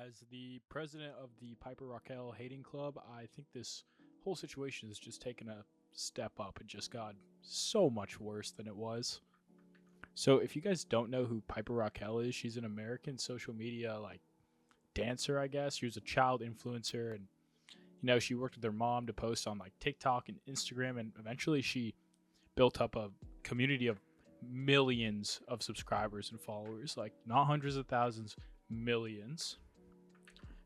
As the president of the Piper Rockelle hating club, I think this whole situation has just taken a step up and just got so much worse than it was. So, if you guys don't know who Piper Rockelle is, she's an American social media dancer, I guess. She was a child influencer, and she worked with her mom to post on TikTok and Instagram, and eventually she built up a community of millions of subscribers and followers, like not hundreds of thousands, millions.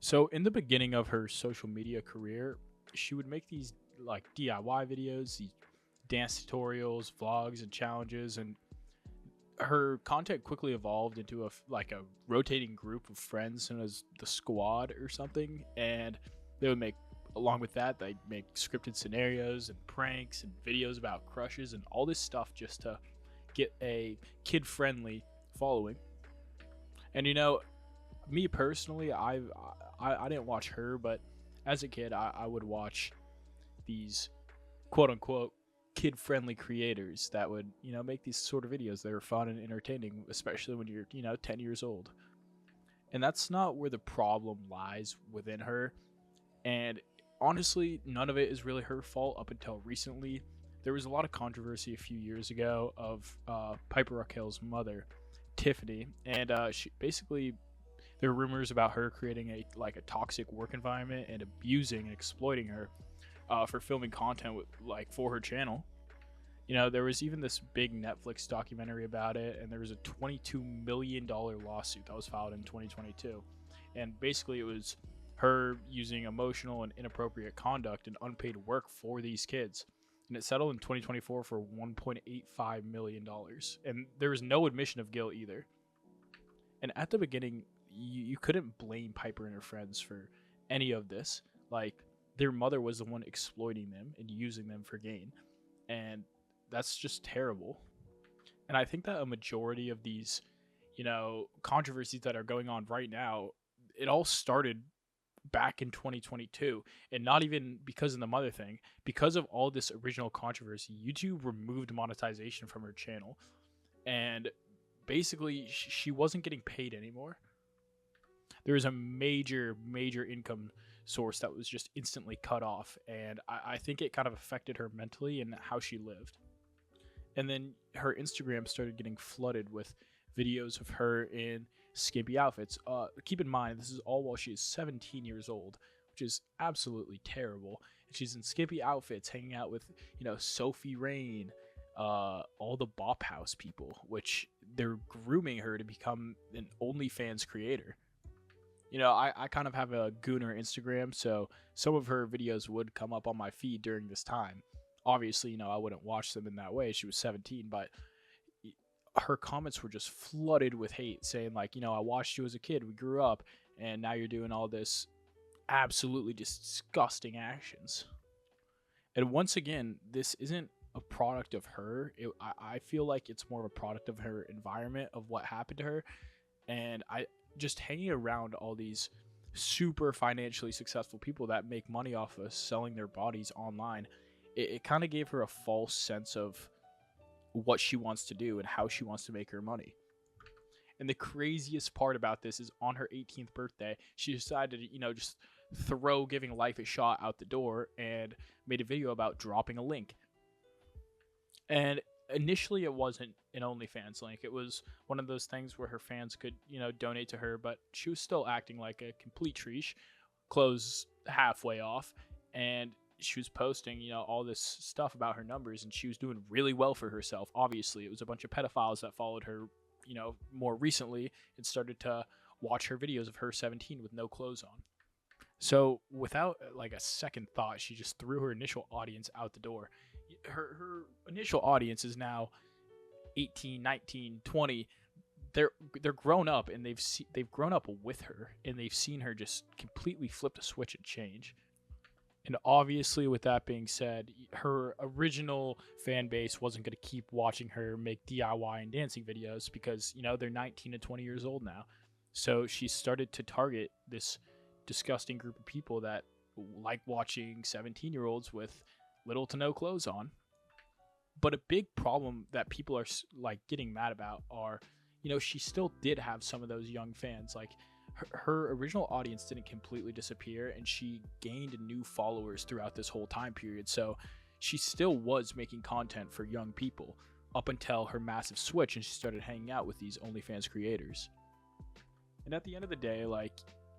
So in the beginning of her social media career, she would make these DIY videos, these dance tutorials, vlogs, and challenges, and her content quickly evolved into a rotating group of friends known as the squad or something. And they would make, along with that, they'd make scripted scenarios and pranks and videos about crushes and all this stuff just to get a kid-friendly following. And me personally, I didn't watch her, but as a kid, I would watch these quote unquote kid friendly creators that would, make these sort of videos that are fun and entertaining, especially when you're, 10 years old. And that's not where the problem lies within her. And honestly, none of it is really her fault up until recently. There was a lot of controversy a few years ago of Piper Rockelle's mother, Tiffany, and she basically, there were rumors about her creating a toxic work environment and abusing and exploiting her for filming content for her channel. There was even this big Netflix documentary about it, and there was a $22 million lawsuit that was filed in 2022. And basically, it was her using emotional and inappropriate conduct and unpaid work for these kids. And it settled in 2024 for $1.85 million. And there was no admission of guilt either. And at the beginning, you couldn't blame Piper and her friends for any of this. Their mother was the one exploiting them and using them for gain. And that's just terrible. And I think that a majority of these, controversies that are going on right now, it all started back in 2022, and not even because of the mother thing. Because of all this original controversy, YouTube removed monetization from her channel, and basically she wasn't getting paid anymore. There was a major income source that was just instantly cut off, and I think it kind of affected her mentally and how she lived. And then her Instagram started getting flooded with videos of her in skimpy outfits. Keep in mind, this is all while she is 17 years old, which is absolutely terrible. And she's in skimpy outfits, hanging out with, Sophie Rain, all the Bop House people, which they're grooming her to become an OnlyFans creator. I kind of have a Gooner Instagram, so some of her videos would come up on my feed during this time. Obviously, I wouldn't watch them in that way. She was 17, but her comments were just flooded with hate, saying I watched you as a kid, we grew up, and now you're doing all this absolutely disgusting actions. And once again, this isn't a product of her. I feel like it's more of a product of her environment, of what happened to her. And I just hanging around all these super financially successful people that make money off of selling their bodies online, it kind of gave her a false sense of what she wants to do and how she wants to make her money. And the craziest part about this is on her 18th birthday, she decided to, just throw giving life a shot out the door and made a video about dropping a link. And initially it wasn't an OnlyFans link. It was one of those things where her fans could, donate to her, but she was still acting like a complete treesh, clothes halfway off, and she was posting, all this stuff about her numbers, and she was doing really well for herself. Obviously, it was a bunch of pedophiles that followed her, more recently and started to watch her videos of her 17 with no clothes on. So without a second thought, she just threw her initial audience out the door. Her initial audience is now 18, 19, 20. They're grown up, and they've grown up with her, and they've seen her just completely flip the switch and change. And obviously, with that being said, her original fan base wasn't going to keep watching her make DIY and dancing videos because, they're 19 and 20 years old now. So she started to target this disgusting group of people that like watching 17-year-olds with little to no clothes on. But a big problem that people are getting mad about are, she still did have some of those young fans. her original audience didn't completely disappear, and she gained new followers throughout this whole time period. So she still was making content for young people up until her massive switch and she started hanging out with these OnlyFans creators. And at the end of the day, like,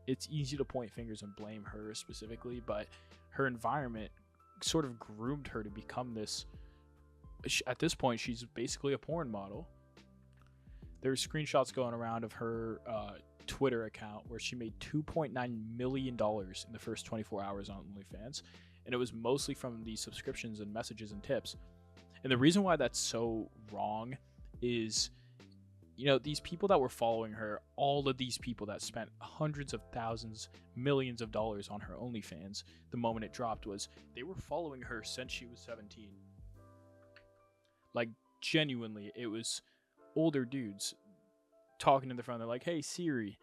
it's easy to point fingers and blame her specifically, but her environment sort of groomed her to become this. At this point, she's basically a porn model. There's screenshots going around of her Twitter account where she made $2.9 million in the first 24 hours on OnlyFans, and it was mostly from the subscriptions and messages and tips. And the reason why that's so wrong is, these people that were following her, all of these people that spent hundreds of thousands, millions of dollars on her OnlyFans the moment it dropped, they were following her since she was 17. Like, genuinely, it was older dudes talking in the front. They're like, "Hey Siri,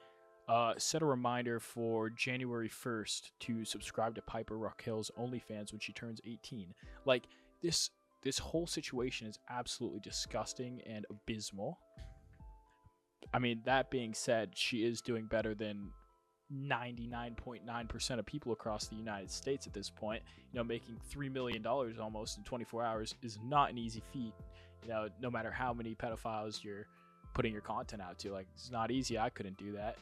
set a reminder for January 1st to subscribe to Piper Rockelle's OnlyFans when she turns 18." Like, this whole situation is absolutely disgusting and abysmal. I mean, that being said, she is doing better than 99.9% of people across the United States at this point. Making $3 million almost in 24 hours is not an easy feat. No matter how many pedophiles you're putting your content out to, like, it's not easy. I couldn't do that.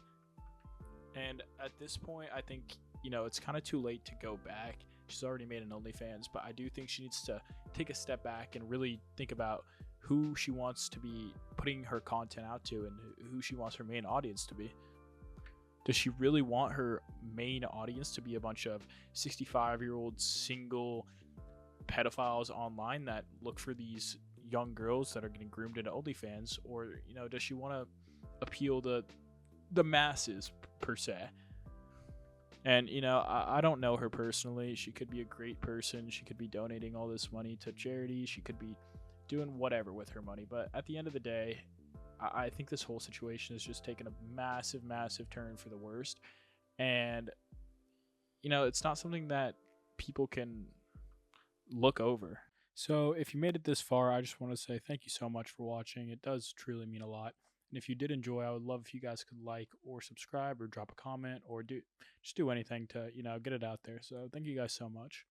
And at this point, I think, it's kind of too late to go back. She's already made an OnlyFans, but I do think she needs to take a step back and really think about who she wants to be putting her content out to and who she wants her main audience to be. Does she really want her main audience to be a bunch of 65-year-old single pedophiles online that look for these young girls that are getting groomed into OnlyFans? Or, does she want to appeal to the masses, per se? And, I don't know her personally. She could be a great person. She could be donating all this money to charity. She could be doing whatever with her money. But at the end of the day, I think this whole situation has just taken a massive, massive turn for the worst. And, it's not something that people can look over. So if you made it this far, I just want to say thank you so much for watching. It does truly mean a lot. And if you did enjoy, I would love if you guys could like or subscribe or drop a comment or just do anything to, get it out there. So thank you guys so much.